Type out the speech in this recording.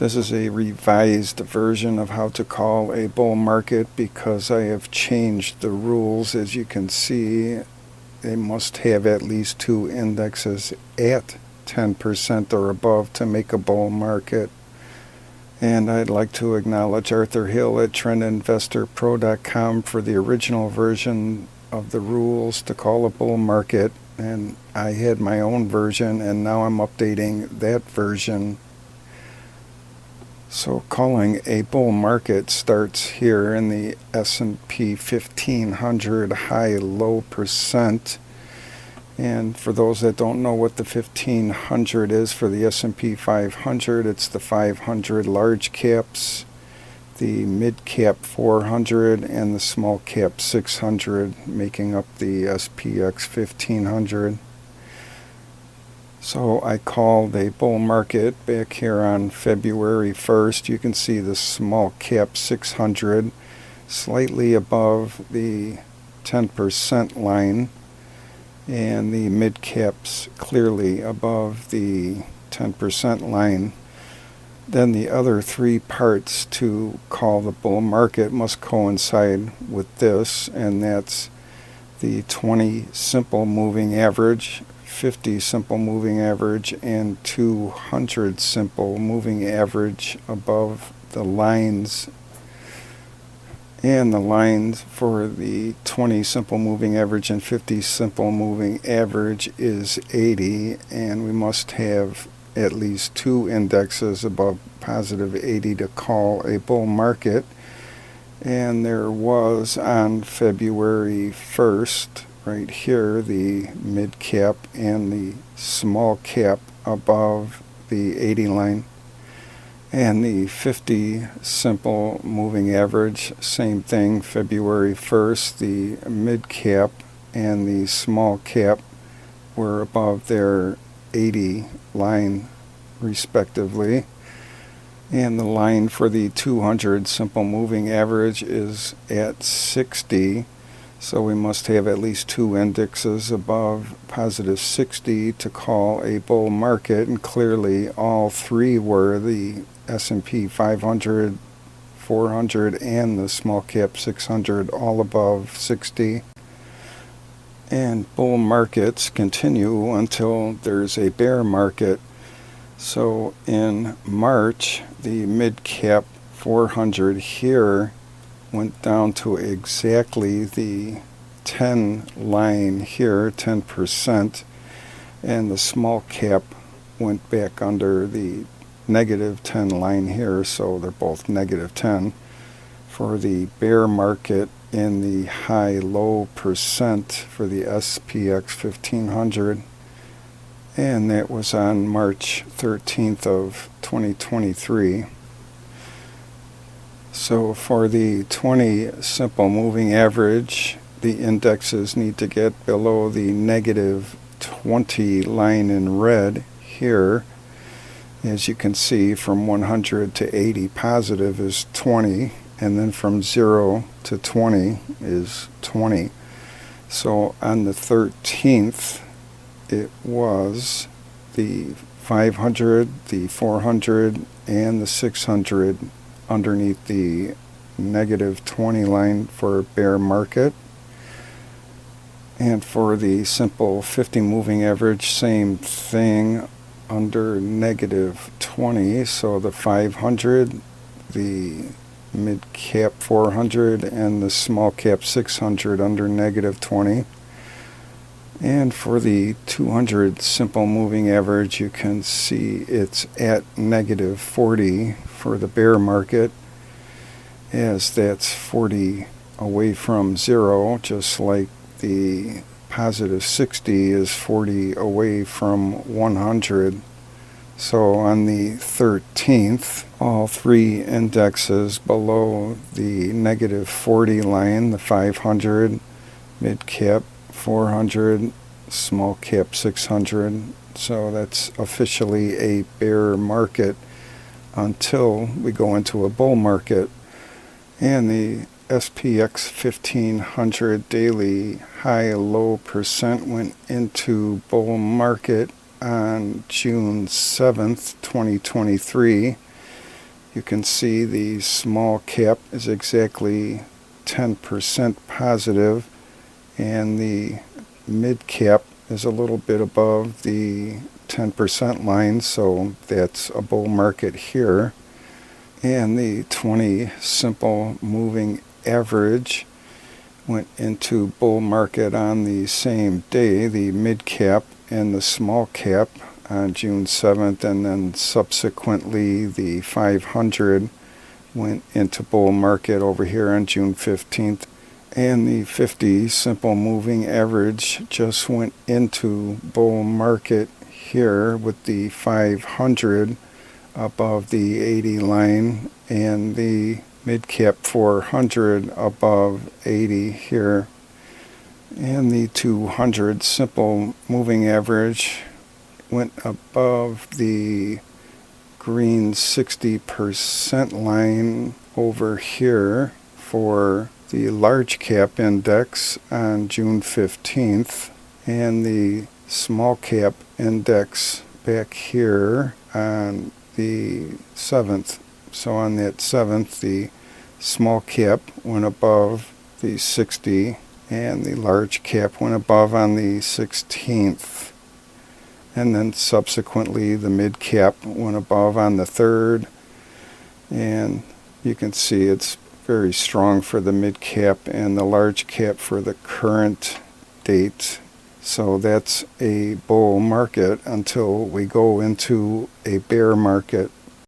This is a revised version of how to call a bull market because I have changed the rules. As you can see, they must have at least two indexes at 10% or above to make a bull market. And I'd like to acknowledge Arthur Hill at TrendInvestorPro.com for the original version of the rules to call a bull market. And I had my own version, and now I'm updating that version. So calling a bull market starts here in the S&P 1500 high-low percent. And for those that don't know what the 1500 is for the S&P 500, it's the 500 large caps, the mid cap 400, and the small cap 600, making up the SPX 1500. So I called a bull market back here on February 1st. You can see the small cap 600 slightly above the 10% line, and the mid caps clearly above the 10% line. Then the other three parts to call the bull market must coincide with this, and that's the 20 simple moving average, 50 simple moving average, and 200 simple moving average above the lines. And the lines for the 20 simple moving average and 50 simple moving average is 80, and we must have at least two indexes above positive 80 to call a bull market. And there was on February 1st right here the mid cap and the small cap above the 80 line, and the 50 simple moving average, same thing, February 1st, the mid cap and the small cap were above their 80 line respectively. And the line for the 200 simple moving average is at 60. So we must have at least two indexes above positive 60 to call a bull market, and clearly all three were the S&P 500, 400, and the small cap 600, all above 60. And bull markets continue until there's a bear market. So in March, the mid cap 400 here went down to exactly the 10 line here, 10%, and the small cap went back under the negative 10 line here, so they're both negative 10. For the bear market in the high-low percent for the SPX 1500, and that was on March 13th of 2023. So for the 20 simple moving average, the indexes need to get below the negative 20 line in red here. As you can see, from 100 to 80 positive is 20, and then from 0 to 20 is 20. So on the 13th, it was the 500, the 400, and the 600 underneath the negative 20 line for bear market. And for the simple 50 moving average, same thing, under negative 20. So the 500, the mid cap 400, and the small cap 600 under negative 20. And for the 200 simple moving average, you can see it's at negative 40 for the bear market, as that's 40 away from 0, just like the positive 60 is 40 away from 100. So on the 13th, all three indexes below the negative 40 line, the 500, mid cap 400, small cap 600. So that's officially a bear market until we go into a bull market. And the SPX 1500 daily high-low percent went into bull market on June 7th, 2023. You can see the small cap is exactly 10% positive, and the mid cap is a little bit above the 10% line, so that's a bull market here. And the 20 simple moving average went into bull market on the same day, the mid cap and the small cap on June 7th, and then subsequently the 500 went into bull market over here on June 15th. And the 50 simple moving average just went into bull market here with the 500 above the 80 line and the mid-cap 400 above 80 here. And the 200 simple moving average went above the green 60% line over here for the large cap index on June 15th, and the small cap index back here on the 7th. So on that 7th, the small cap went above the 60 and the large cap went above on the 16th. And then subsequently the mid cap went above on the 3rd, and you can see it's very strong for the mid cap and the large cap for the current date. So that's a bull market until we go into a bear market.